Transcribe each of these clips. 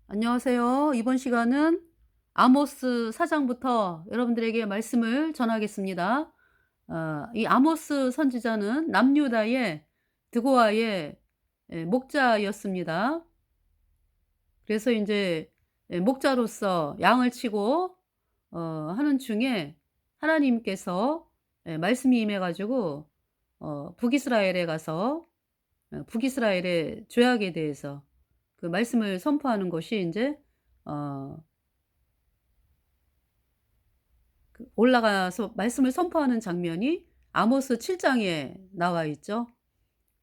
안녕하세요. 이번 시간은 아모스 4장부터 여러분들에게 말씀을 전하겠습니다. 이 아모스 선지자는 남유다의 드고아의 목자였습니다. 그래서 이제 목자로서 양을 치고 하는 중에 하나님께서 말씀이 임해 가지고 북이스라엘에 가서 북이스라엘의 죄악에 대해서 그 말씀을 선포하는 것이 인제 어 올라가서 말씀을 선포하는 장면이 아모스 7 장에 나와 있죠.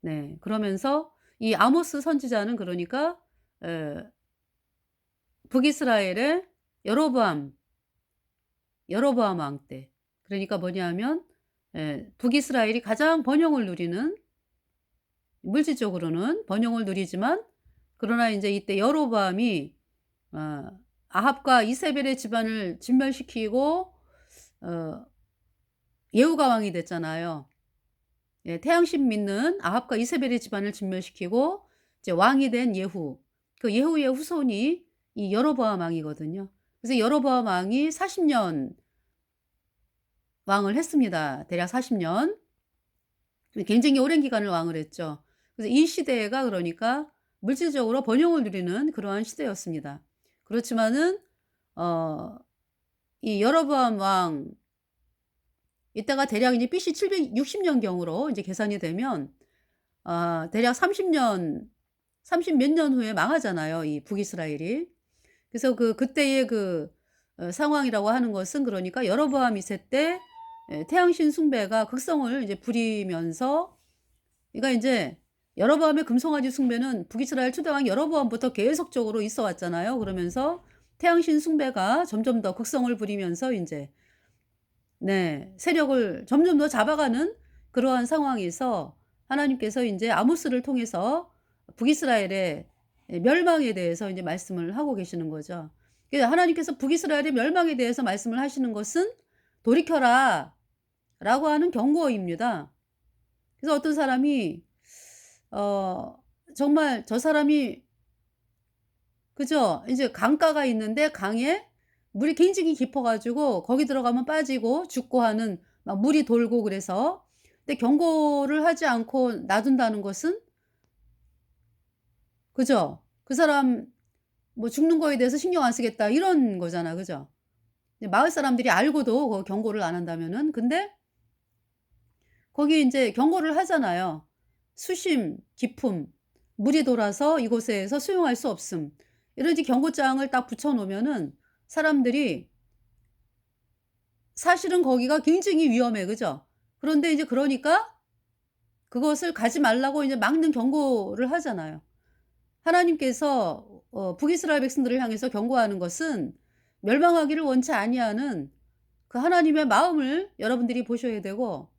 네. 그러면서 이 아모스 선지자는 그러니까 에 북이스라엘의 여로보암, 여로보암 왕 때, 그러니까 뭐냐면 북이스라엘이 가장 번영을 누리는, 물질적으로는 번영을 누리지만, 그러나 인제 이때 여로보암이 어 아합과 이세벨의 집안을 진멸시키고 어 예후가 왕이 됐잖아요. 예, 태양신 믿는 아합과 이세벨의 집안을 진멸시키고 이제 왕이 된 예후. 그 예후의 후손이 이 여로보암 왕이거든요. 그래서 여로보암 왕이 40년 왕을 했습니다. 대략 40년. 굉장히 오랜 기간을 왕을 했죠. 그래서 이 시대가 그러니까 물질적으로 번영을 누리는 그러한 시대였습니다. 그렇지만은 어 이 여로보암 왕 이때가 대략 이제 BC 760년 경으로 이제 계산이 되면 대략 30년, 30 몇 년 후에 망하잖아요, 이 북이스라엘이. 그래서 그때의 상황이라고 하는 것은 그러니까 여로보암 2세 때 태양신 숭배가 극성을 이제 부리면서, 그러니까 인제 여로보암의 금송아지 숭배는 북이스라엘 초대왕 여로보암부터 계속적으로 있어 왔잖아요. 그러면서 태양신 숭배가 점점 더 극성을 부리면서 인제 네, 세력을 점점 더 잡아가는 그러한 상황에서 하나님께서 인제 아모스를 통해서 북이스라엘의 멸망에 대해서 인제 말씀을 하고 계시는 거죠. 그래서 하나님께서 북이스라엘의 멸망에 대해서 말씀을 하시는 것은 "돌이켜라."라고 하는 경고입니다. 그래서 어떤 사람이 어 정말 저 사람이, 그죠? 이제 강가가 있는데 강에 물이 굉장히 깊어 가지고 거기 들어가면 빠지고 죽고 하는, 막 물이 돌고 그래서, 근데 경고를 하지 않고 놔둔다는 것은, 그죠? 그 사람 뭐 "죽는 거에 대해서 신경 안 쓰겠다." 이런 거잖아. 그죠? 이제 마을 사람들이 알고도 경고를 안 한다면은. 근데 거기 인제 경고를 하잖아요. "수심 깊음, 물이 돌아서 이곳에서 수용할 수 없음." 이런 이제 경고장을 딱 붙여 놓으면은 사람들이, 사실은 거기가 굉장히 위험해. 그죠? 그런데 이제 그러니까 그것을 가지 말라고 이제 막는 경고를 하잖아요. 하나님께서 북이스라엘 백성들을 향해서 경고하는 것은 멸망하기를 원치 아니하는 그 하나님의 마음을 여러분들이 보셔야 되고,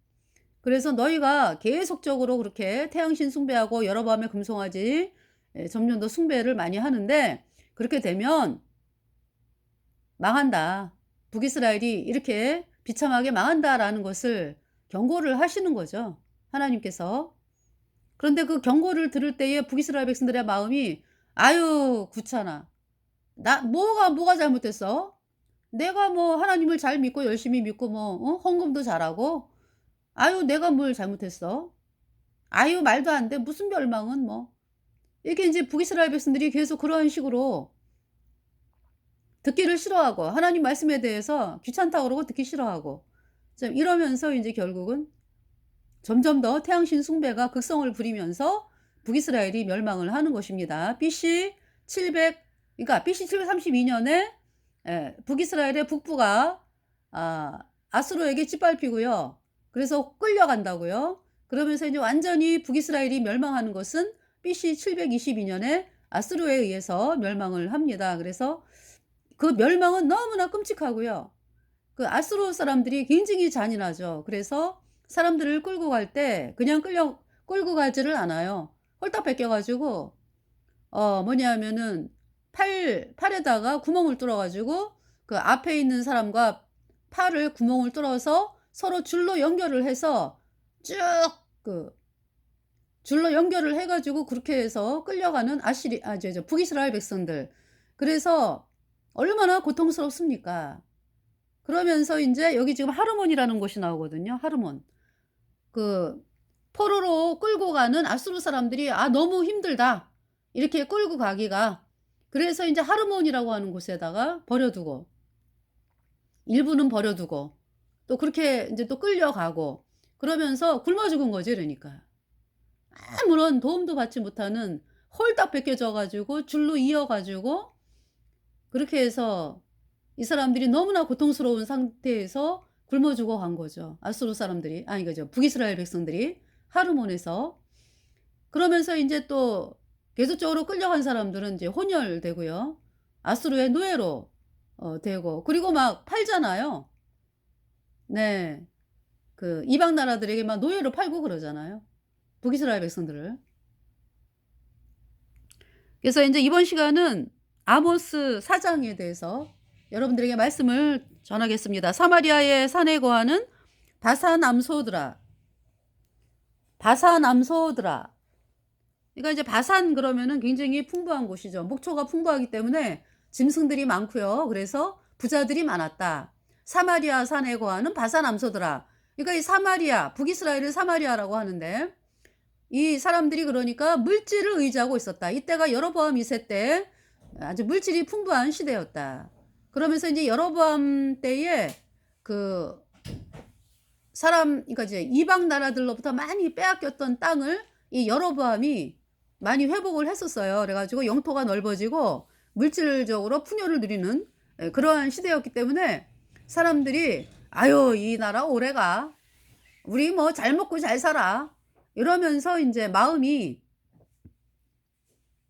그래서 너희가 계속적으로 그렇게 태양신 숭배하고 여러 밤에 금송아지 점점 더 숭배를 많이 하는데, 그렇게 되면 망한다. 북이스라엘이 이렇게 비참하게 망한다라는 것을 경고를 하시는 거죠, 하나님께서. 그런데 그 경고를 들을 때에 북이스라엘 백성들의 마음이 "아유 귀찮아. 나 뭐가 잘못됐어? 내가 뭐 하나님을 잘 믿고 열심히 믿고 뭐 헌금도 잘하고, 아유 내가 뭘 잘못했어? 아유 말도 안 돼. 무슨 멸망은 뭐." 이렇게 인제 북이스라엘 백성들이 계속 그런 식으로 듣기를 싫어하고, 하나님 말씀에 대해서 귀찮다고 그러고 듣기 싫어하고, 좀 이러면서 인제 결국은 점점 더 태양신 숭배가 극성을 부리면서 북이스라엘이 멸망을 하는 것입니다. BC 700, 그러니까 BC 732 년에 북이스라엘의 북부가 아수르에게 짓밟히고요. 그래서 끌려간다고요. 그러면서 이제 완전히 북이스라엘이 멸망하는 것은 BC 722 년에 아수르에 의해서 멸망을 합니다. 그래서 그 멸망은 너무나 끔찍하고요. 그 아수르 사람들이 굉장히 잔인하죠. 그래서 사람들을 끌고 갈 때 그냥 끌고 가지를 않아요. 홀딱 벗겨 가지고 뭐냐면은 팔에다가 구멍을 뚫어 가지고 그 앞에 있는 사람과 팔을 구멍을 뚫어서 서로 줄로 연결을 해서 쭉 그 줄로 연결을 해 가지고 그렇게 해서 끌려가는 아시리 아 저 북이스라엘 백성들. 그래서 얼마나 고통스럽습니까? 그러면서 인제 여기 지금 하르몬이라는 곳이 나오거든요. 하르몬. 그 포로로 끌고 가는 아수르 사람들이 '아 너무 힘들다.' 이렇게 끌고 가기가. 그래서 인제 하르몬이라고 하는 곳에다가 버려 두고, 일부는 버려 두고 또 그렇게 인제 또 끌려가고, 그러면서 굶어 죽은 거지 그러니까. 아무런 도움도 받지 못하는, 홀딱 벗겨져 가지고 줄로 이어 가지고 그렇게 해서 이 사람들이 너무나 고통스러운 상태에서 굶어 죽어 간 거죠. 아수르 사람들이, 아니 그죠, 북이스라엘 백성들이 하르몬에서. 그러면서 인제 또 계속적으로 끌려간 사람들은 이제 혼혈되고요. 아수르의 노예로 되고, 그리고 막 팔잖아요. 네. 그 이방 나라들에게 막 노예로 팔고 그러잖아요, 북이스라엘 백성들을. 그래서 인제 이번 시간은 아모스 4 장에 대해서 여러분들에게 말씀을 전하겠습니다. 사마리아의 산에 거하는 바산 암소들아, 바산 암소들아. 그러니까 이제 바산 그러면은 굉장히 풍부한 곳이죠. 목초가 풍부하기 때문에 짐승들이 많고요. 그래서 부자들이 많았다. 사마리아 산에 거하는 바산 암소들아. 그러니까 이 사마리아, 북이스라엘을 사마리아라고 하는데, 이 사람들이 그러니까 물질을 의지하고 있었다. 이때가 여로보암 2세 때 아주 물질이 풍부한 시대였다. 그러면서 이제 여로보암 때에 그 그러니까 이제 이방 나라들로부터 많이 빼앗겼던 땅을 이 여로보암이 많이 회복을 했었어요. 그래 가지고 영토가 넓어지고 물질적으로 풍요를 누리는 그러한 시대였기 때문에 사람들이 '아유 이 나라 오래가. 우리 뭐 잘 먹고 잘 살아.' 이러면서 인제 마음이,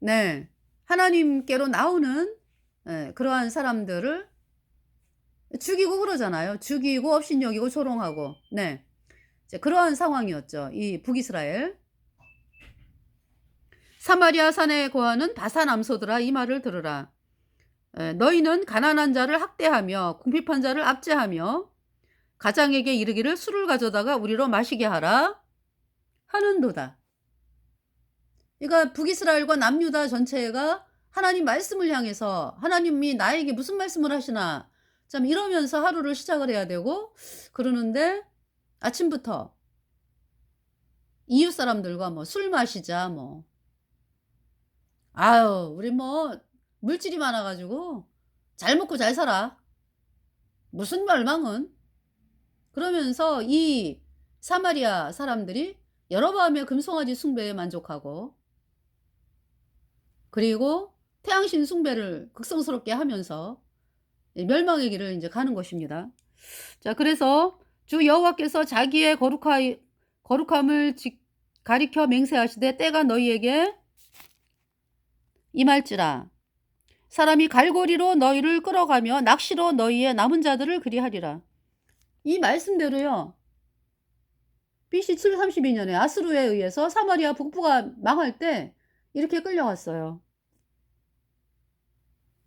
네, 하나님께로 나오는 그러한 사람들을 죽이고 그러잖아요. 죽이고 업신여기고 조롱하고. 네. 이제 그러한 상황이었죠, 이 북이스라엘. 사마리아 산에 거하는 바산 암소들아 이 말을 들으라. 너희는 가난한 자를 학대하며 궁핍한 자를 압제하며 가장에게 이르기를 술을 가져다가 우리로 마시게 하라 하는도다. 그러니까 북이스라엘과 남유다 전체가 하나님 말씀을 향해서 '하나님이 나에게 무슨 말씀을 하시나.' 참 이러면서 하루를 시작을 해야 되고 그러는데, 아침부터 이웃 사람들과 뭐 "술 마시자." 뭐 "아유 우리 뭐 물질이 많아 가지고 잘 먹고 잘 살아. 무슨 멸망은." 그러면서 이 사마리아 사람들이 여로보암의 금송아지 숭배에 만족하고, 그리고 태양신 숭배를 극성스럽게 하면서 이 멸망의 길을 인제 가는 것입니다. 자, 그래서 주 여호와께서 자기의 거룩함을 가리켜 맹세하시되 때가 너희에게 임할지라. 사람이 갈고리로 너희를 끌어가며 낚시로 너희의 남은 자들을 그리하리라. 이 말씀대로요. BC 732년에 아수르에 의해서 사마리아 북부가 망할 때 이렇게 끌려갔어요.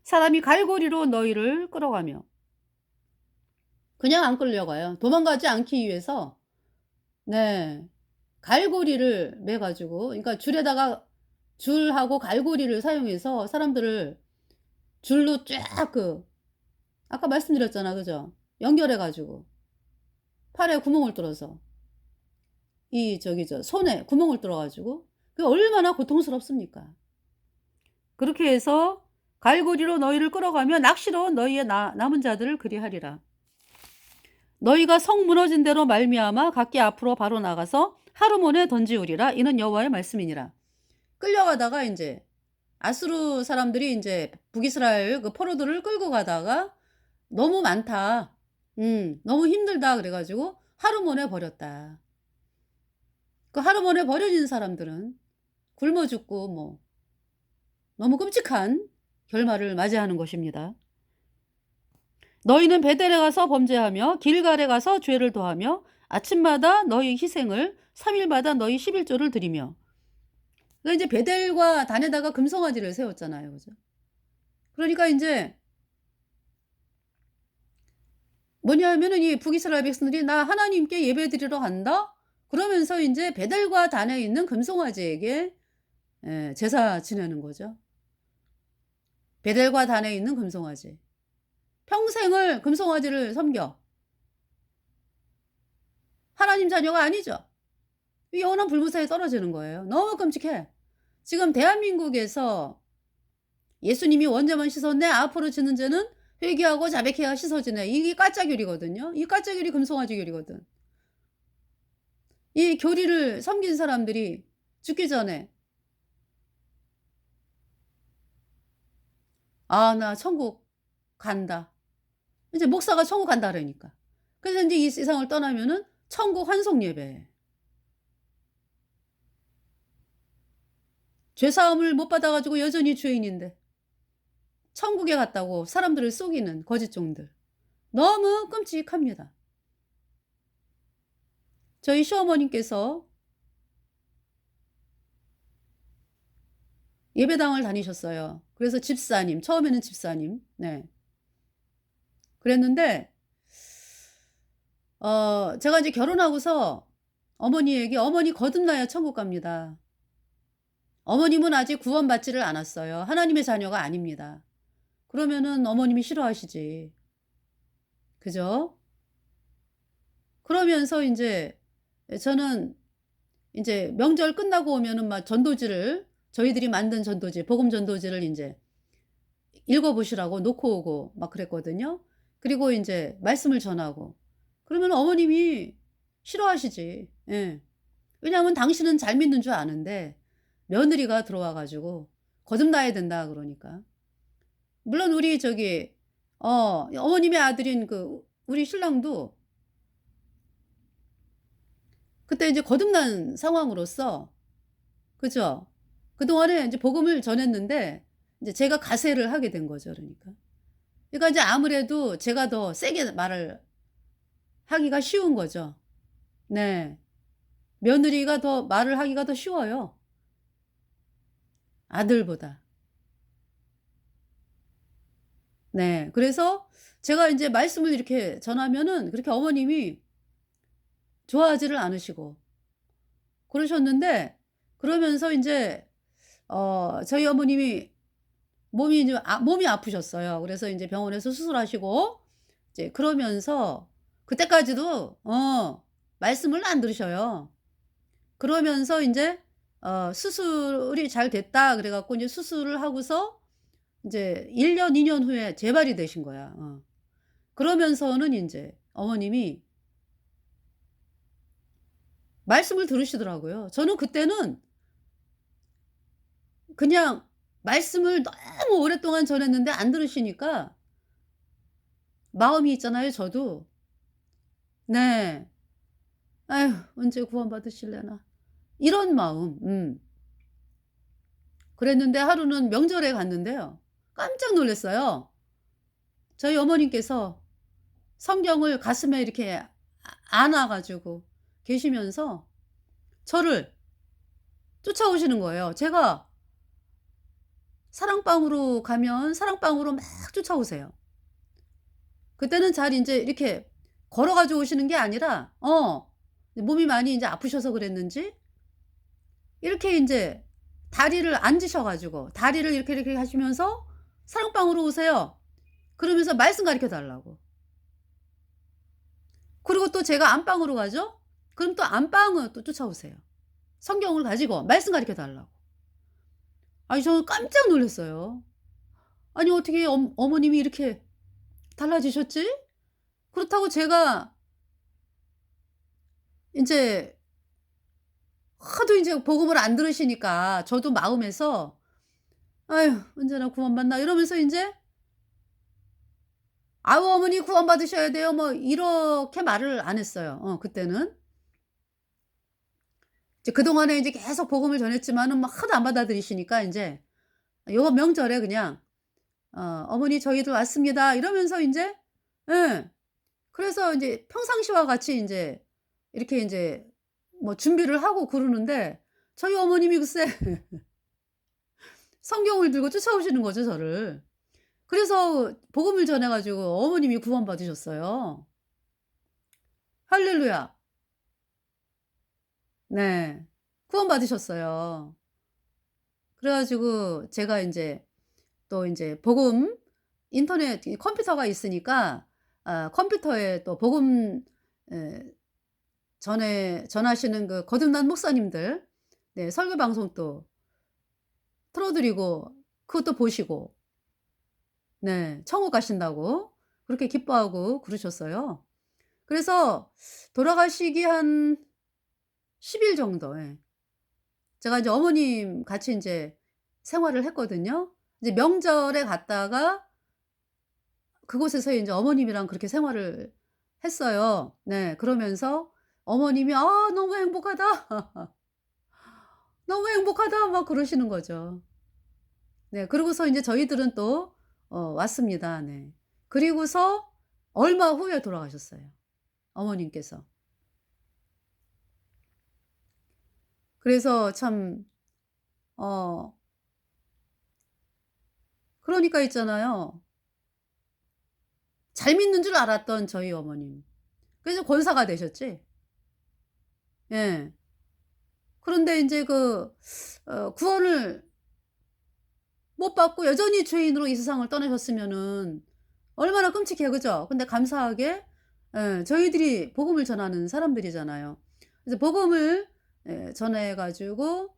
사람이 갈고리로 너희를 끌어가며. 그냥 안 끌려가요. 도망가지 않기 위해서, 네, 갈고리를 매 가지고, 그러니까 줄하고 갈고리를 사용해서 사람들을 줄로 쫙 아까 말씀드렸잖아. 그죠? 연결해 가지고 팔에 구멍을 뚫어서 손에 구멍을 뚫어 가지고, 그게 얼마나 고통스럽습니까? 그렇게 해서 갈고리로 너희를 끌어가며 낚시로 너희의 남은 자들을 그리하리라. 너희가 성 무너진 대로 말미암아 각기 앞으로 바로 나가서 하르몬에 던지우리라. 이는 여호와의 말씀이니라. 끌려가다가 인제 아수르 사람들이 인제 북이스라엘 그 포로들을 끌고 가다가 "너무 많다. 너무 힘들다." 그래 가지고 하르몬에 버렸다. 그 하르몬에 버려진 사람들은 굶어 죽고 뭐 너무 끔찍한 결말을 맞이하는 것입니다. 너희는 베델에 가서 범죄하며 길갈에 가서 죄를 더하며 아침마다 너희 희생을 3일마다 너희 11조를 드리며. 그러니까 이제 베델과 단에다가 금송아지를 세웠잖아요. 그죠? 그러니까 인제 뭐냐면은 이 북이스라엘 백성들이 "나 하나님께 예배드리러 간다." 그러면서 인제 베델과 단에 있는 금송아지에게 제사 지내는 거죠. 베델과 단에 있는 금송아지. 평생을 금송아지를 섬겨. 하나님 자녀가 아니죠. 영원한 불무사에 떨어지는 거예요. 너무 끔찍해. 지금 대한민국에서 예수님이 원죄만 씻었네, 앞으로 지는 죄는 회개하고 자백해야 씻어지네. 이게 가짜교리거든요. 이 가짜교리 금송아지 교리거든. 이 교리를 섬긴 사람들이 죽기 전에 아, 나 천국 간다. 이제 목사가 천국 간다 그러니까. 그래서 이제 이 세상을 떠나면은 천국 환송 예배. 죄사함을 못 받아 가지고 여전히 죄인인데 천국에 갔다고 사람들을 속이는 거짓종들. 너무 끔찍합니다. 저희 시어머님께서 예배당을 다니셨어요. 그래서 집사님, 처음에는 집사님. 네. 그랬는데 제가 이제 결혼하고서 어머니에게 "어머니 거듭나야 천국 갑니다. 어머님은 아직 구원받지를 않았어요. 하나님의 자녀가 아닙니다." 그러면은 어머님이 싫어하시지. 그죠? 그러면서 인제 저는 인제 명절 끝나고 오면은 막 전도지를 저희들이 만든 전도지, 복음 전도지를 인제 읽어 보시라고 놓고 오고 막 그랬거든요. 그리고 인제 말씀을 전하고. 그러면 어머님이 싫어하시지. 예. 왜냐하면 당신은 잘 믿는 줄 아는데 며느리가 들어와 가지고 "거듭나야 된다." 그러니까. 물론 우리 저기 어머님의 아들인 그 우리 신랑도 그때 이제 거듭난 상황으로서 그죠? 그동안에 인제 복음을 전했는데 인제 제가 가세를 하게 된 거죠 그러니까. 그러니까 이제 아무래도 제가 더 세게 말을 하기가 쉬운 거죠. 네. 며느리가 더 말을 하기가 더 쉬워요, 아들보다. 네. 그래서 제가 인제 말씀을 이렇게 전하면은 그렇게 어머님이 좋아하지를 않으시고 그러셨는데 그러면서 인제 저희 어머님이 몸이 아프셨어요. 그래서 인제 병원에서 수술하시고 이제 그러면서 그때까지도 말씀을 안 들으셔요. 그러면서 인제 수술이 잘 됐다 그래 갖고 인제 수술을 하고서 인제 1 년, 2년 후에 재발이 되신 거야. 그러면서는 인제 어머님이 말씀을 들으시더라고요. 저는 그때는 그냥 말씀을 너무 오랫동안 전했는데 안 들으시니까 마음이 있잖아요 저도. 네. '아휴 언제 구원받으실래나.' 이런 마음. 그랬는데 하루는 명절에 갔는데요. 깜짝 놀랐어요. 저희 어머님께서 성경을 가슴에 이렇게 안아 가지고 계시면서 저를 쫓아오시는 거예요. 제가 사랑방으로 가면 사랑방으로 막 쫓아오세요. 그때는 잘 인제 이렇게 걸어 가지고 오시는 게 아니라 몸이 많이 인제 아프셔서 그랬는지 이렇게 인제 다리를 앉으셔 가지고 다리를 이렇게, 이렇게 하시면서 "사랑방으로 오세요." 그러면서 말씀 가르쳐 달라고. 그리고 또 제가 안방으로 가죠? 그럼 또 안방을 또 쫓아오세요. 성경을 가지고 말씀 가르쳐 달라고. 아니 저는 깜짝 놀랐어요. 아니 어떻게 어머님이 이렇게 달라지셨지? 그렇다고 제가 인제 하도 인제 복음을 안 들으시니까 저도 마음에서 '아휴 언제나 구원받나.' 이러면서 인제 "아우 어머니 구원받으셔야 돼요." 뭐 이렇게 말을 안 했어요 그때는. 이제 그동안에 이제 계속 복음을 전했지만은 막 하도 안 받아들이시니까 인제 요번 명절에 그냥 "어머니 저희들 왔습니다." 이러면서 인제 예. 그래서 인제 평상시와 같이 인제 이렇게 인제 뭐 준비를 하고 그러는데 저희 어머님이 글쎄 성경을 들고 쫓아오시는 거죠 저를. 그래서 복음을 전해 가지고 어머님이 구원받으셨어요. 할렐루야. 네. 구원받으셨어요. 그래 가지고 제가 인제 또 인제 복음 인터넷 이 컴퓨터가 있으니까 컴퓨터에 또 복음 에 전하시는 그 거듭난 목사님들 네 설교 방송도 틀어 드리고 그것도 보시고 네 천국 가신다고 그렇게 기뻐하고 그러셨어요. 그래서 돌아가시기 한 10일 정도 예. 제가 이제 어머님 같이 인제 생활을 했거든요. 이제 명절에 갔다가 그곳에서 인제 어머님이랑 그렇게 생활을 했어요. 네. 그러면서 어머님이 "아 너무 행복하다. 너무 행복하다." 막 그러시는 거죠. 네. 그러고서 인제 저희들은 또 왔습니다. 네. 그리고서 얼마 후에 돌아가셨어요, 어머님께서. 그래서 참 어 그러니까 있잖아요. 잘 믿는 줄 알았던 저희 어머님. 그래서 권사가 되셨지. 예. 그런데 인제 구원을 못 받고 여전히 죄인으로 이 세상을 떠나셨으면은 얼마나 끔찍해요. 그죠? 근데 감사하게 저희들이 복음을 전하는 사람들이잖아요. 그래서 복음을 전해 가지고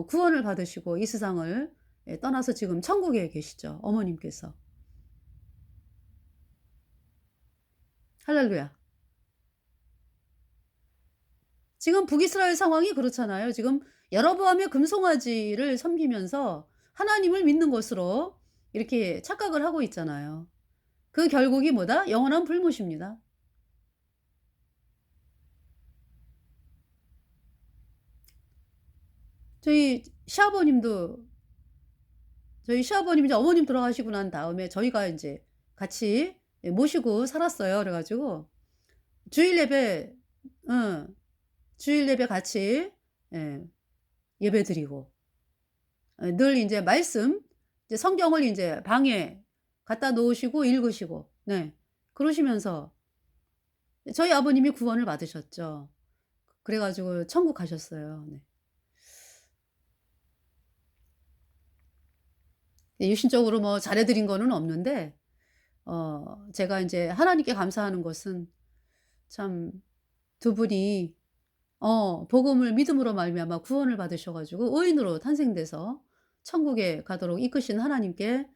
구원을 받으시고 이 세상을 떠나서 지금 천국에 계시죠, 어머님께서. 할렐루야. 지금 북이스라엘 상황이 그렇잖아요. 지금 여로보암의 금송아지를 섬기면서 하나님을 믿는 것으로 이렇게 착각을 하고 있잖아요. 그 결국이 뭐다? 영원한 불못입니다. 저희 시아버님도 저희 시아버님이 이제 어머님 돌아가시고 난 다음에 저희가 인제 같이 모시고 살았어요. 그래 가지고 주일 예배 응. 주일 예배 같이 예 예배드리고 늘 인제 말씀 이제 성경을 인제 방에 갖다 놓으시고 읽으시고 네 그러시면서 저희 아버님이 구원을 받으셨죠. 그래 가지고 천국 가셨어요. 네. 네 육신적으로 뭐 잘해 드린 거는 없는데 제가 인제 하나님께 감사하는 것은 참 두 분이 복음을 믿음으로 말미암아 구원을 받으셔 가지고 의인으로 탄생돼서 천국에 가도록 이끄신 하나님께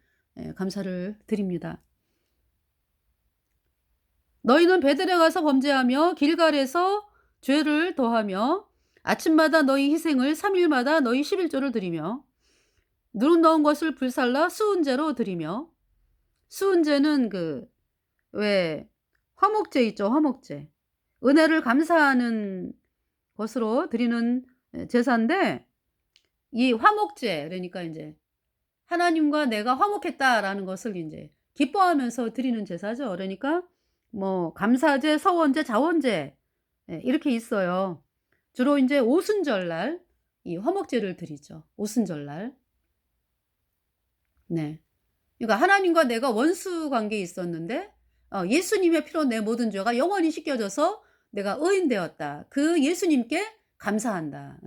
감사를 드립니다. "너희는 베들에 가서 범죄하며 길갈에서 죄를 더하며 아침마다 너희 희생을 3 일마다 너희 11조를 드리며 누룩 넣은 것을 불살라 수은제로 드리며." 수은제는 왜 화목제 있죠, 화목제. 은혜를 감사하는 것으로 드리는 제사인데 이 화목제 그러니까 인제 '하나님과 내가 화목했다.'라는 것을 인제 기뻐하면서 드리는 제사죠. 그러니까 뭐 감사제, 서원제, 자원제 이렇게 있어요. 주로 인제 오순절날 이 화목제를 드리죠, 오순절날. 네. 그러니까 하나님과 내가 원수 관계에 있었는데 예수님의 피로 내 모든 죄가 영원히 씻겨져서 내가 의인 되었다. 그 예수님께 감사한다.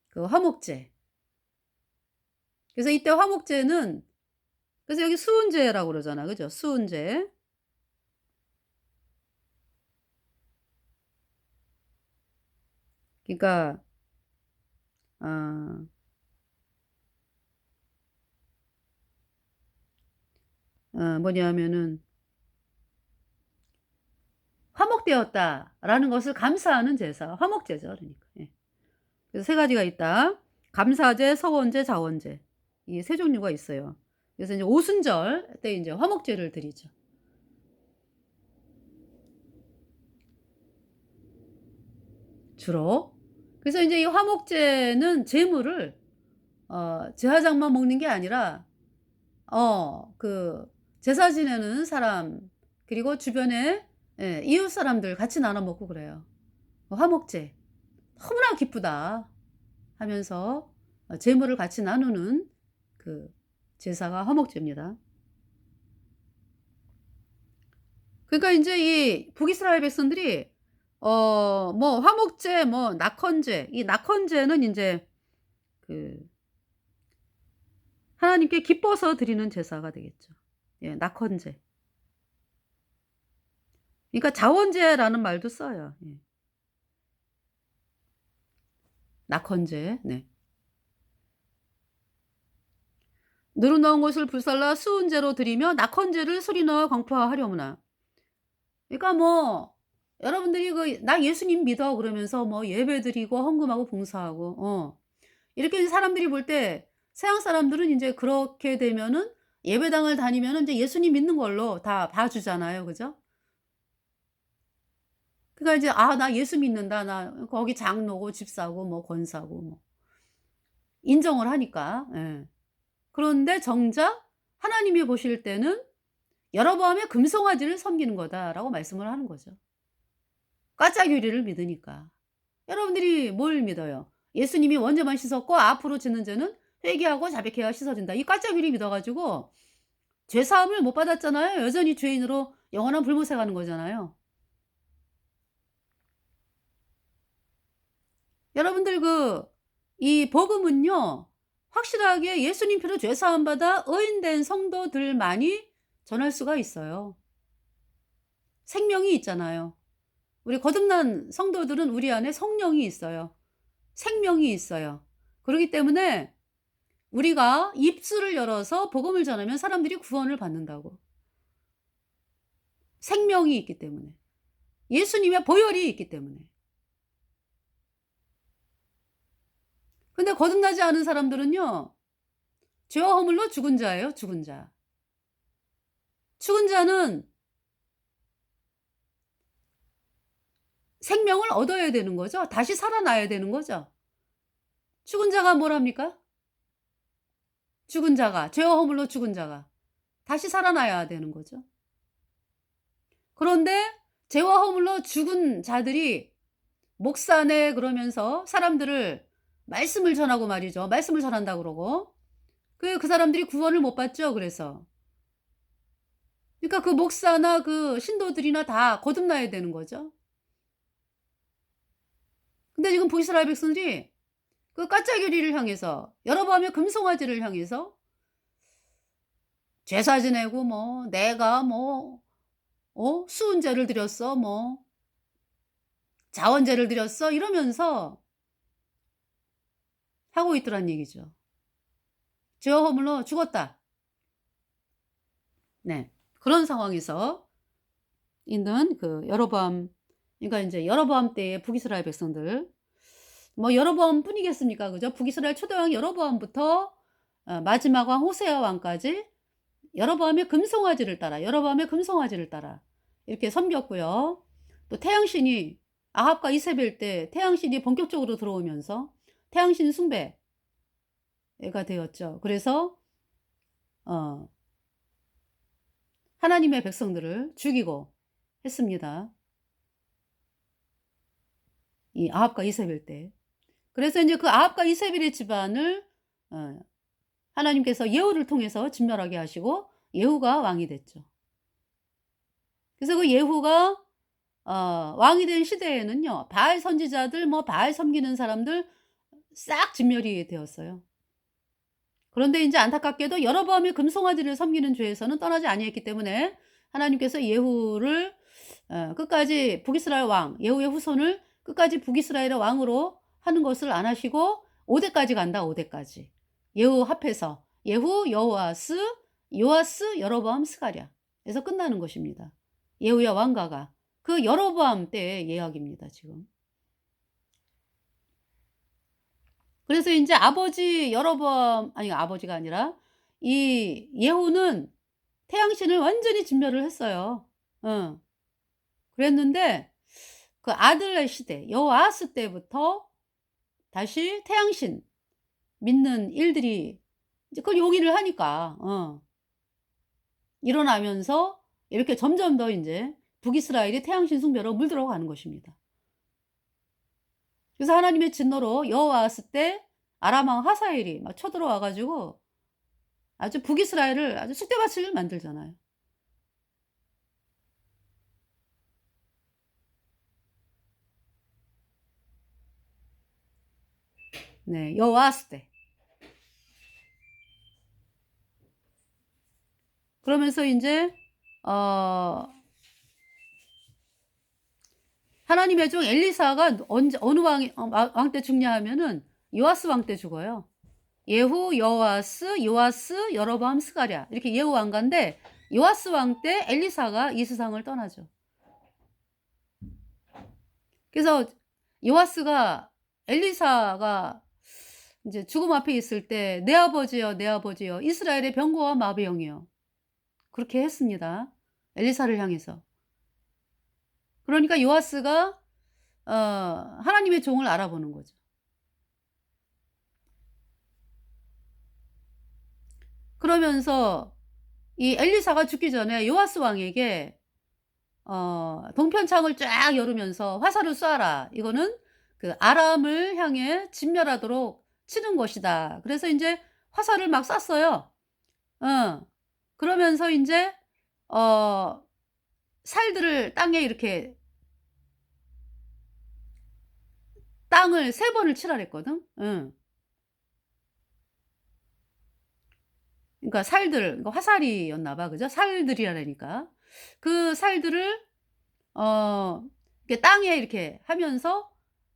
그 화목제. 그래서 이때 화목제는 그래서 여기 수은제라고 그러잖아. 그죠? 수은제. 그러니까 아 뭐냐면은 "화목되었다."라는 것을 감사하는 제사. 화목제죠 그러니까. 예. 그래서 세 가지가 있다. 감사제, 서원제, 자원제. 이 세 종류가 있어요. 그래서 인제 오순절 때 인제 화목제를 드리죠, 주로. 그래서 인제 이 화목제는 제물을 제사장만 먹는 게 아니라 제사 지내는 사람 그리고 주변에 이웃 사람들 같이 나눠 먹고 그래요. 화목제. "너무나 기쁘다." 하면서 제물을 같이 나누는 그 제사가 화목제입니다. 그러니까 인제 이 북이스라엘 백성들이 뭐 화목제 뭐 낙헌제 이 낙헌제는 인제 그 하나님께 기뻐서 드리는 제사가 되겠죠. 예, 낙헌제. 그러니까 자원제라는 말도 써요. 예. 낙헌제. 네. 느릅나온 것을 불살라 수은제로 드리며 낙헌제를 수리나 광포하려무나. 그러니까 뭐 여러분들이 그 "나 예수님 믿어." 그러면서 뭐 예배드리고 헌금하고 봉사하고 이렇게 사람들이 볼 때 서양 사람들은 인제 그렇게 되면은 예배당을 다니면은 인제 예수님 믿는 걸로 다 봐 주잖아요. 그죠? 그러니까 이제 '아 나 예수 믿는다. 나 거기 장로고 집사고 뭐 권사고.' 뭐 인정을 하니까. 예. 그런데 정작 하나님이 보실 때는 "여로보암의 금송아지를 섬기는 거다."라고 말씀을 하는 거죠. 까짜귀리를 믿으니까. 여러분들이 뭘 믿어요? 예수님이 원죄만 씻었고 앞으로 짓는 죄는 회개하고 자백해야 씻어진다. 이 까짜귀리 믿어 가지고 죄 사함을 못 받았잖아요. 여전히 죄인으로 영원한 불못에 가는 거잖아요. 여러분들 이 복음은요. 확실하게 예수님 피로 죄 사함 받아 의인된 성도들만이 전할 수가 있어요. 생명이 있잖아요. 우리 거듭난 성도들은 우리 안에 성령이 있어요. 생명이 있어요. 그러기 때문에 우리가 입술을 열어서 복음을 전하면 사람들이 구원을 받는다고. 생명이 있기 때문에. 예수님의 보혈이 있기 때문에. 근데 거듭나지 않은 사람들은요. 죄와 허물로 죽은 자예요, 죽은 자. 죽은 자는 생명을 얻어야 되는 거죠. 다시 살아나야 되는 거죠. 죽은 자가 뭘 합니까? 죽은 자가, 죄와 허물로 죽은 자가 다시 살아나야 되는 거죠. 그런데 죄와 허물로 죽은 자들이 목사네 그러면서 사람들을 말씀을 전하고 말이죠. 말씀을 전한다 그러고. 그 사람들이 구원을 못 받죠 그래서. 그러니까 그 목사나 그 신도들이나 다 거듭나야 되는 거죠. 근데 지금 북이스라엘 백성들이 그 까짜귀리를 향해서 여로보암의 금송아지를 향해서 제사 지내고 뭐 "내가 뭐 수은제를 드렸어." 뭐 "자원제를 드렸어." 이러면서 하고 있더란 얘기죠. 죄와 허물로 죽었다. 네. 그런 상황에서 있는 여로보암, 그러니까 인제 여로보암 때의 북이스라엘 백성들, 뭐 여로보암뿐이겠습니까? 그죠? 북이스라엘 초대왕 여로보암부터 마지막 왕 호세아 왕까지 여로보암의 금송아지를 따라 이렇게 섬겼고요. 또 태양신이 아합과 이세벨 때 태양신이 본격적으로 들어오면서 태양신 숭배가 되었죠. 그래서 어 하나님의 백성들을 죽이고 했습니다. 이 아합과 이세벨 때. 그래서 인제 그 아합과 이세벨의 집안을 어 하나님께서 예후를 통해서 진멸하게 하시고 예후가 왕이 됐죠. 그래서 그 예후가 왕이 된 시대에는요. 바알 선지자들 뭐 바알 섬기는 사람들 싹 진멸이 되었어요. 그런데 인제 안타깝게도 여로보암이 금송아지를 섬기는 죄에서는 떠나지 아니했기 때문에 하나님께서 예후를 끝까지 북이스라엘 왕 예후의 후손을 끝까지 북이스라엘의 왕으로 하는 것을 안 하시고 5 대까지 간다, 5 대까지. 예후 합해서 예후, 여호아스, 요아스, 여로보암, 스가랴 에서 끝나는 것입니다. 예후의 왕가가. 그 여로보암 때의 이야기입니다 지금. 그래서 인제 아버지 여로보암, 아니 아버지가 아니라 이 예후는 태양신을 완전히 진멸을 했어요. 어. 그랬는데 그 아들의 시대 여호아스 때부터 다시 태양신 믿는 일들이 이제 그걸 용인을 하니까 일어나면서 이렇게 점점 더 인제 북이스라엘이 태양신 숭배로 물들어 가는 것입니다. 그래서 하나님의 진노로 여호와스 때 아람 왕 하사엘이 막 쳐들어와 가지고 아주 북이스라엘을 아주 쑥대밭을 만들잖아요. 네. 여호와스 때. 그러면서 인제 어 하나님의 종 엘리사가 언제 어느 왕이 왕 때 죽냐 하면은 요아스 왕 때 죽어요. 예후, 여호와스, 요아스, 여로보암, 스가랴 이렇게 예후 왕가인데 요아스 왕 때 엘리사가 이 세상을 떠나죠. 그래서 요아스가 엘리사가 인제 죽음 앞에 있을 때 "내 아버지여, 내 아버지여 이스라엘의 병거와 마병이여." 그렇게 했습니다, 엘리사를 향해서. 그러니까 요아스가 하나님의 종을 알아보는 거죠. 그러면서 이 엘리사가 죽기 전에 요아스 왕에게 "동편창을 쫙 열으면서 화살을 쏘아라. 이거는 그 아람을 향해 진멸하도록 치는 것이다." 그래서 인제 화살을 막 쐈어요. 어. 그러면서 인제 어 살들을 땅에 이렇게 땅을 3 번을 치라 그랬거든. 응. 그러니까 살들 그러니까 화살이었나 봐. 그죠? 살들이라니까. 그 살들을 이렇게 땅에 이렇게 하면서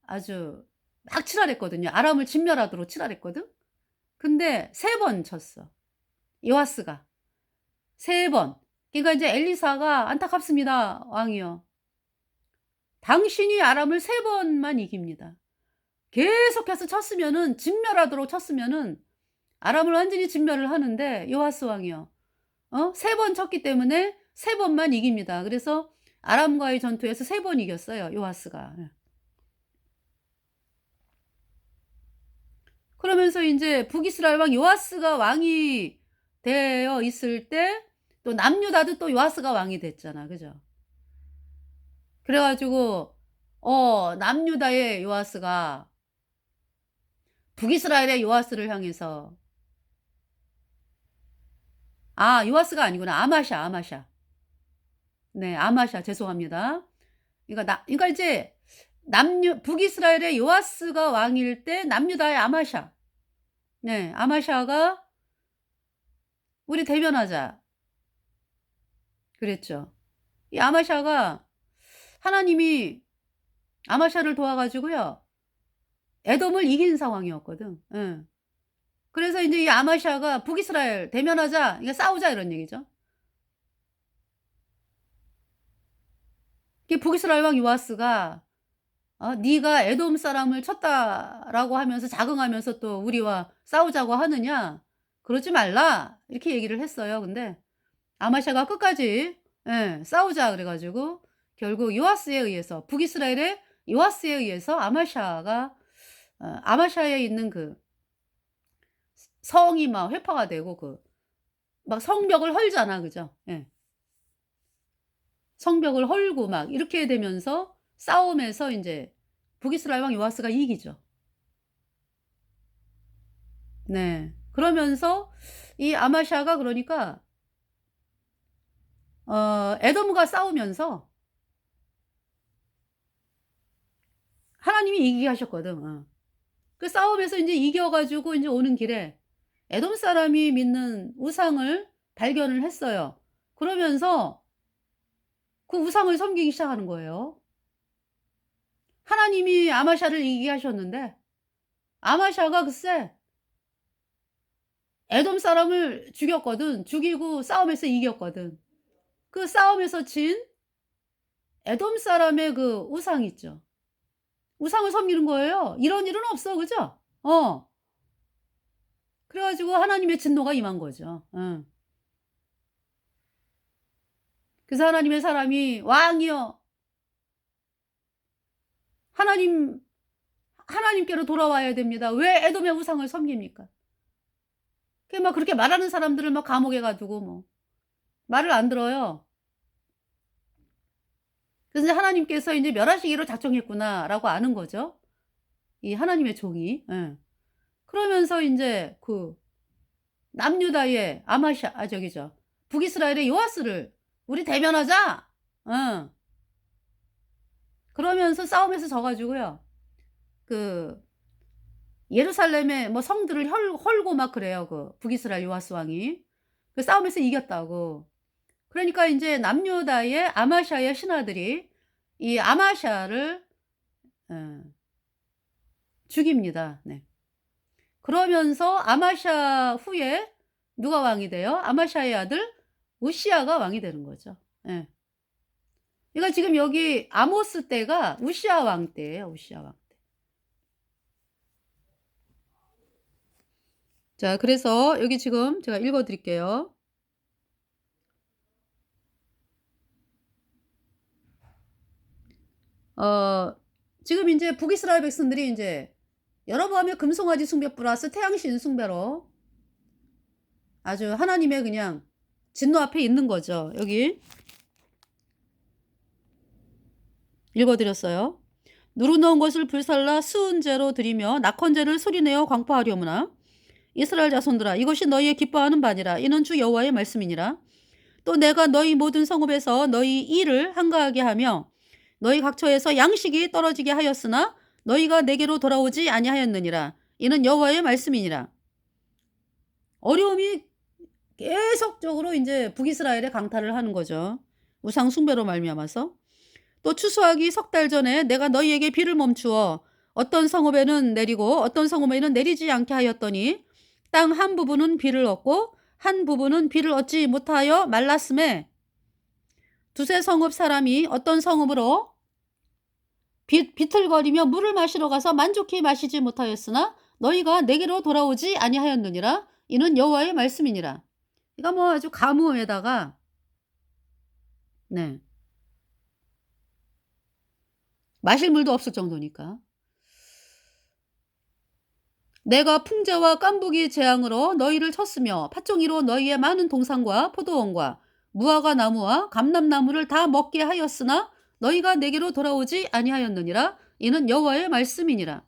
아주 막 치라 그랬거든요. 아람을 진멸하도록 치라 그랬거든. 근데 3번 쳤어, 요아스가. 3 번. 그러니까 이제 엘리사가 "안타깝습니다, 왕이여. 당신이 아람을 3 번만 이깁니다." 계속해서 쳤으면은 진멸하도록 쳤으면은 아람을 완전히 진멸을 하는데 요아스 왕이요. 3번 쳤기 때문에 3 번만 이깁니다. 그래서 아람과의 전투에서 3번 이겼어요, 요아스가. 예. 그러면서 인제 북이스라엘 왕 요아스가 왕이 되어 있을 때 또 남유다도 또 요아스가 왕이 됐잖아. 그죠? 그래 가지고 남유다의 요아스가 북이스라엘의 요아스를 향해서 요아스가 아니구나. 아마샤, 아마샤. 네, 아마샤 죄송합니다. 그러니까 이제 남유 북이스라엘의 요아스가 왕일 때 남유다의 아마샤. 네, 아마샤가 "우리 대면하자." 그랬죠. 이 아마샤가 하나님이 아마샤를 도와 가지고요, 에돔을 이긴 상황이었거든. 예. 그래서 인제 이 아마샤가 "북이스라엘 대면하자. 이게 싸우자." 이런 얘기죠. 이 북이스라엘 왕 요아스가 "네가 에돔 사람을 쳤다."라고 하면서 자긍하면서 또 "우리와 싸우자고 하느냐? 그러지 말라." 이렇게 얘기를 했어요. 근데 아마샤가 끝까지 "싸우자." 그래 가지고 결국 요아스에 의해서 북이스라엘의 요아스에 의해서 아마샤가 아마샤에 있는 그 성이 막 회파가 되고 그 막 성벽을 헐잖아. 그죠? 예. 성벽을 헐고 막 이렇게 되면서 싸움에서 인제 북이스라엘 왕 요아스가 이기죠. 네. 그러면서 이 아마샤가 그러니까 에돔과 싸우면서 하나님이 이기게 하셨거든. 그 싸움에서 인제 이겨 가지고 인제 오는 길에 에돔 사람이 믿는 우상을 발견을 했어요. 그러면서 그 우상을 섬기기 시작하는 거예요. 하나님이 아마샤를 이기게 하셨는데 아마샤가 글쎄 에돔 사람을 죽였거든. 죽이고 싸움에서 이겼거든. 그 싸움에서 진 에돔 사람의 그 우상 있죠. 우상을 섬기는 거예요. 이런 일은 없어. 그죠? 그래 가지고 하나님의 진노가 임한 거죠. 그래서 하나님의 사람이 "왕이여 하나님 하나님께로 돌아와야 됩니다. 왜 에돔의 우상을 섬깁니까?" 막 그렇게 말하는 사람들을 막 감옥에 가 두고 뭐 말을 안 들어요. 그래서 이제 하나님께서 인제 '멸하시기로 작정했구나.'라고 아는 거죠, 이 하나님의 종이. 예. 그러면서 인제 그 남유다의 아마샤 저기죠, 북이스라엘의 요아스를 "우리 대면하자." 어. 그러면서 싸움에서 져 가지고요, 그 예루살렘의 뭐 성들을 헐고 막 그래요, 그 북이스라엘 요아스 왕이. 그 싸움에서 이겼다고. 그러니까 인제 남유다의 아마샤의 신하들이 이 아마샤를 어 죽입니다. 네. 그러면서 아마샤 후에 누가 왕이 돼요? 아마샤의 아들 우시야가 왕이 되는 거죠. 예. 그러니까 지금 여기 아모스 때가 우시야 왕 때예요, 우시야 왕 때. 자, 그래서 여기 지금 제가 읽어 드릴게요. 어 지금 인제 북이스라엘 백성들이 인제 여로보암의 금송아지 숭배 플러스 태양신 숭배로 아주 하나님의 그냥 진노 앞에 있는 거죠. 여기 읽어 드렸어요. 누르놓은 것을 불살라 수은제로 드리며 낙헌제를 소리내어 광포하려무나 이스라엘 자손들아 이것이 너희의 기뻐하는 바니라. 이는 주 여호와의 말씀이니라. 또 내가 너희 모든 성읍에서 너희 일을 한가하게 하며 너희 각처에서 양식이 떨어지게 하였으나 너희가 내게로 돌아오지 아니하였느니라. 이는 여호와의 말씀이니라. 어려움이 계속적으로 이제 북이스라엘에 강탈을 하는 거죠. 우상 숭배로 말미암아서. 또 추수하기 석 달 전에 내가 너희에게 비를 멈추어 어떤 성읍에는 내리고 어떤 성읍에는 내리지 않게 하였더니 땅 한 부분은 비를 얻고 한 부분은 비를 얻지 못하여 말랐음에 두세 성읍 사람이 어떤 성읍으로 비틀거리며 물을 마시러 가서 만족히 마시지 못하였으나 너희가 내게로 돌아오지 아니하였느니라. 이는 여호와의 말씀이니라. 그러니까 뭐 아주 가뭄에다가 네. 마실 물도 없을 정도니까. 내가 풍자와 깐부기 재앙으로 너희를 쳤으며 팥종이로 너희의 많은 동산과 포도원과 무화과 나무와 감람나무를 다 먹게 하였으나 너희가 내게로 돌아오지 아니하였느니라. 이는 여호와의 말씀이니라.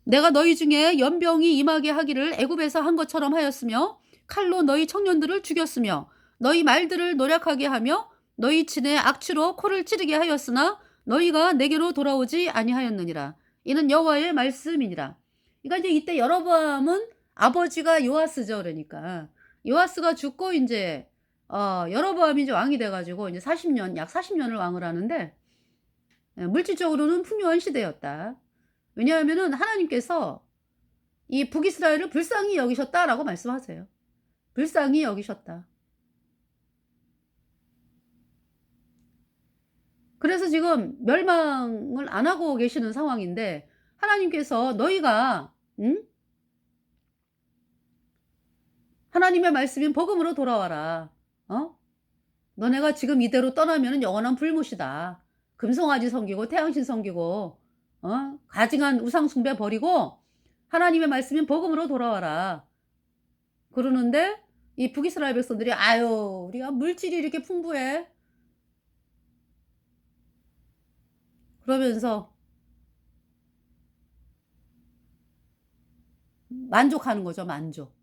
내가 너희 중에 연병이 임하게 하기를 애굽에서 한 것처럼 하였으며 칼로 너희 청년들을 죽였으며 너희 말들을 노력하게 하며 너희 친의 악취로 코를 찌르게 하였으나 너희가 내게로 돌아오지 아니하였느니라. 이는 여호와의 말씀이니라. 그러니까 이제 이때 여로보암은 아버지가 요아스죠. 그러니까 요아스가 죽고 이제 여로보암이 이제 왕이 돼가지고 이제 40년 약 40년을 왕을 하는데 물질적으로는 풍요한 시대였다. 왜냐하면은 하나님께서 이 북이스라엘을 불쌍히 여기셨다라고 말씀하세요. 불쌍히 여기셨다. 그래서 지금 멸망을 안 하고 계시는 상황인데 하나님께서 너희가 하나님의 말씀인 복음으로 돌아와라. 너네가 지금 이대로 떠나면 영원한 불못이다. 금송아지 섬기고 태양신 섬기고 가증한 우상 숭배 버리고 하나님의 말씀인 복음으로 돌아와라. 그러는데 이 북이스라엘 백성들이 아유 우리가 물질이 이렇게 풍부해. 그러면서 만족하는 거죠. 만족.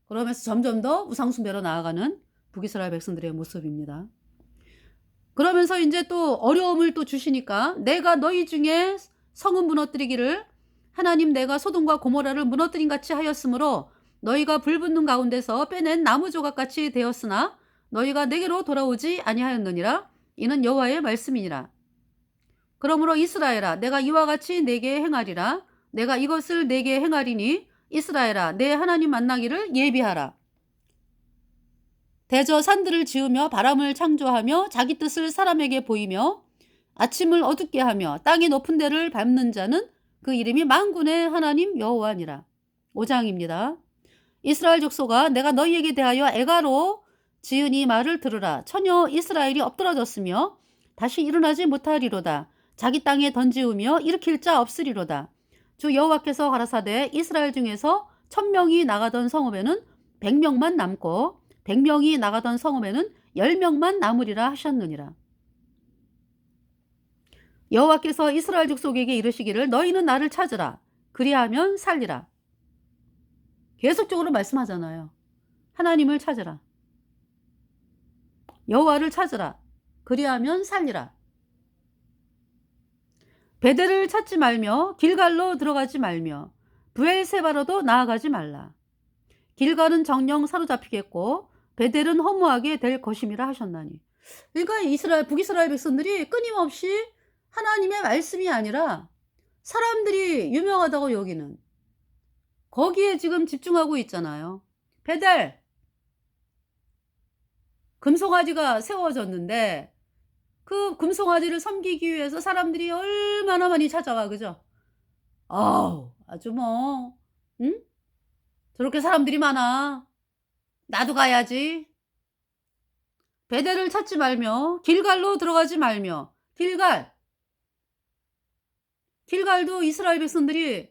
그러면서 점점 더 우상 숭배로 나아가는 북이스라엘 백성들의 모습입니다. 그러면서 이제 또 어려움을 또 주시니까 내가 너희 중에 성은 무너뜨리기를 하나님 내가 소돔과 고모라를 무너뜨린 같이 하였으므로 너희가 불붙는 가운데서 빼낸 나무 조각같이 되었으나 너희가 내게로 돌아오지 아니하였느니라. 이는 여호와의 말씀이니라. 그러므로 이스라엘아 내가 이와 같이 내게 행하리라. 내가 이것을 내게 행하리니 이스라엘아 내 하나님 만나기를 예비하라. 대저 산들을 지으며 바람을 창조하며 자기 뜻을 사람에게 보이며 아침을 어둡게 하며 땅이 높은 데를 밟는 자는 그 이름이 만군의 하나님 여호와니라. 5장입니다. 이스라엘 족속아 내가 너희에게 대하여 애가로 지은 이 말을 들으라. 처녀 이스라엘이 엎드러졌으며 다시 일어나지 못하리로다. 자기 땅에 던지우며 일으킬 자 없으리로다. 주 여호와께서 가라사대 이스라엘 중에서 1000명이 나가던 성읍에는 100명만 남고 100명이 나가던 성읍에는 10명만 남으리라 하셨느니라. 여호와께서 이스라엘 족속에게 이르시기를 너희는 나를 찾으라. 그리하면 살리라. 계속적으로 말씀하잖아요. 하나님을 찾으라. 여호와를 찾으라. 그리하면 살리라. 베델을 찾지 말며 길갈로 들어가지 말며 브엘세바로도 나아가지 말라. 길갈은 정령 사로잡히겠고 베델은 허무하게 될 것임이라 하셨나니. 그러니까 북이스라엘 백성들이 끊임없이 하나님의 말씀이 아니라 사람들이 유명하다고 여기는 거기에 지금 집중하고 있잖아요. 베델 금송아지가 세워졌는데 그 금송아지를 섬기기 위해서 사람들이 얼마나 많이 찾아와, 그죠? 아우 아주 뭐 응? 저렇게 사람들이 많아. 나도 가야지. 베델을 찾지 말며 길갈로 들어가지 말며. 길갈도 이스라엘 백성들이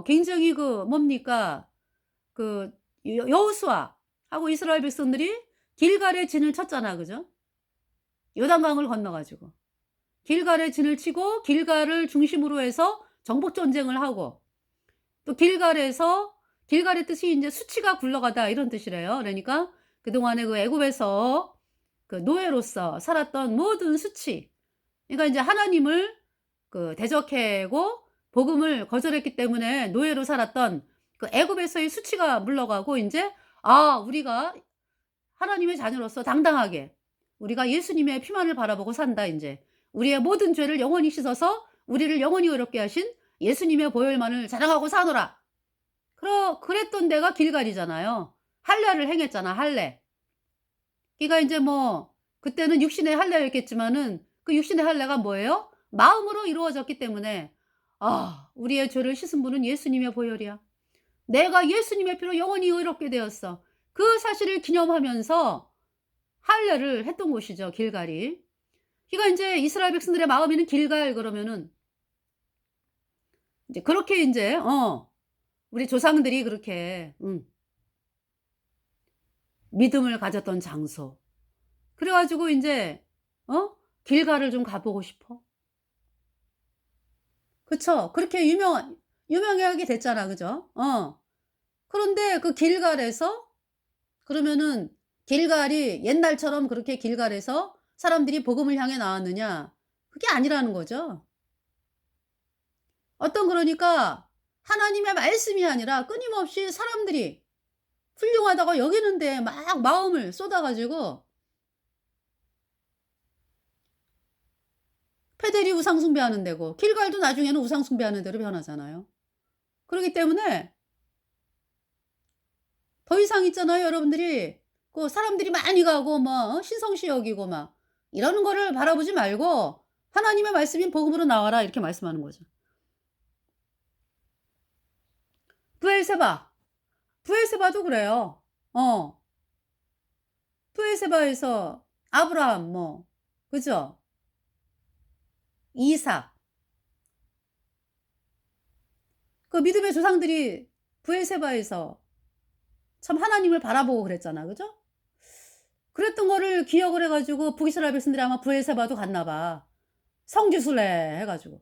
굉장히 그 뭡니까? 그 여호수아하고 이스라엘 백성들이 길갈에 진을 쳤잖아, 그죠? 요단강을 건너 가지고 길갈에 진을 치고 길갈을 중심으로 해서 정복 전쟁을 하고 또 길갈의 뜻이 인제 수치가 굴러가다 이런 뜻이래요. 그러니까 그동안에 그 애굽에서 그 노예로서 살았던 모든 수치, 그러니까 인제 하나님을 그 대적하고 복음을 거절했기 때문에 노예로 살았던 그 애굽에서의 수치가 물러가고 인제 우리가 하나님의 자녀로서 당당하게 우리가 예수님의 피만을 바라보고 산다 인제. 우리의 모든 죄를 영원히 씻어서 우리를 영원히 의롭게 하신 예수님의 보혈만을 자랑하고 사노라. 그랬던 데가 길갈이잖아요. 할례를 행했잖아, 할례. 그러니까 인제 뭐 그때는 육신의 할례였겠지만은 그 육신의 할례가 뭐예요? 마음으로 이루어졌기 때문에 우리의 죄를 씻은 분은 예수님의 보혈이야. 내가 예수님의 피로 영원히 의롭게 되었어. 그 사실을 기념하면서 할례를 했던 곳이죠, 길갈이. 그러니까 인제 이스라엘 백성들의 마음에는 길갈 그러면은 이제 그렇게 인제 우리 조상들이 그렇게 믿음을 가졌던 장소. 그래 가지고 인제 길갈을 좀 가 보고 싶어. 그쵸. 그렇게 유명하게 됐잖아. 그죠? 그런데 그 길갈에서 그러면은 길갈이 옛날처럼 그렇게 길갈에서 사람들이 복음을 향해 나왔느냐? 그게 아니라는 거죠. 그러니까 하나님의 말씀이 아니라 끊임없이 사람들이 훌륭하다고 여기는데 막 마음을 쏟아 가지고 페델이 우상 숭배하는 데고 길갈도 나중에는 우상 숭배하는 데로 변하잖아요. 그러기 때문에 더 이상 있잖아요, 여러분들이. 그 사람들이 많이 가고 뭐 신성시 여기고 막 이러는 거를 바라보지 말고 하나님의 말씀인 복음으로 나와라 이렇게 말씀하는 거죠. 브엘세바도 그래요. 브엘세바에서 아브라함 뭐 그죠? 이삭 그 믿음의 조상들이 브엘세바에서 참 하나님을 바라보고 그랬잖아. 그죠? 그랬던 거를 기억을 해 가지고 북이스라엘 백성들이 아마 브엘세바도 갔나 봐. 성지순례 해 가지고.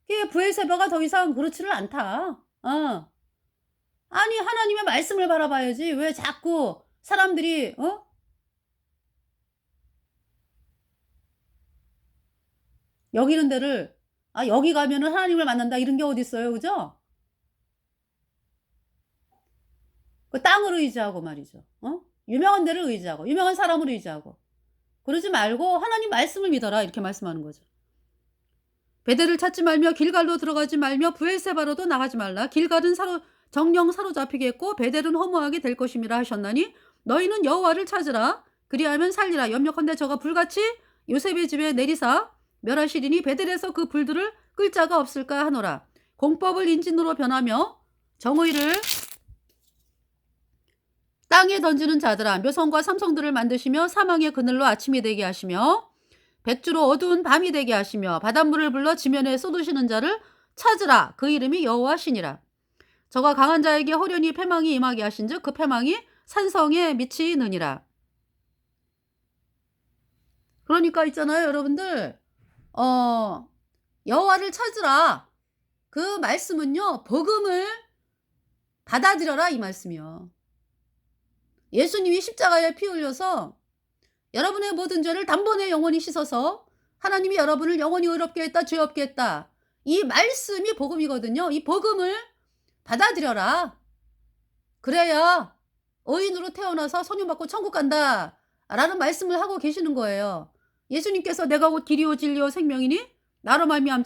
이게 브엘세바가 더 이상 그렇지를 않다. 아니 하나님의 말씀을 바라봐야지 왜 자꾸 사람들이 여기는 데를 여기 가면은 하나님을 만난다 이런 게 어딨어요. 그죠? 그 땅을 의지하고 말이죠. 유명한 데를 의지하고 유명한 사람을 의지하고 그러지 말고 하나님 말씀을 믿어라 이렇게 말씀하는 거죠. 베델을 찾지 말며 길갈로 들어가지 말며 브엘세바로도 나가지 말라. 길갈은 정령 사로잡히겠고 베델은 허무하게 될 것임이라 하셨나니 너희는 여호와를 찾으라. 그리하면 살리라. 염려컨대 저가 불같이 요셉의 집에 내리사 멸하시리니 베델에서 그 불들을 끌 자가 없을까 하노라. 공법을 인진으로 변하며 정의를 땅에 던지는 자들아 묘성과 삼성들을 만드시며 사망의 그늘로 아침이 되게 하시며 백주로 어두운 밤이 되게 하시며 바닷물을 불러 지면에 쏟으시는 자를 찾으라. 그 이름이 여호와시니라. 저가 강한 자에게 호련히 패망이 임하게 하신즉 그 패망이 산성에 미치느니라. 그러니까 있잖아요, 여러분들. 여호와를 찾으라. 그 말씀은요, 복음을 받아들여라 이 말씀이요. 예수님이 십자가에 피 흘려서 여러분의 모든 죄를 단번에 영원히 씻어서 하나님이 여러분을 영원히 의롭게 했다, 죄 없게 했다. 이 말씀이 복음이거든요. 이 복음을 받아들여라. 그래야 의인으로 태어나서 소년받고 천국 간다라는 말씀을 하고 계시는 거예요. 예수님께서 "내가 곧 길이요 진리요 생명이니 나로 말미암지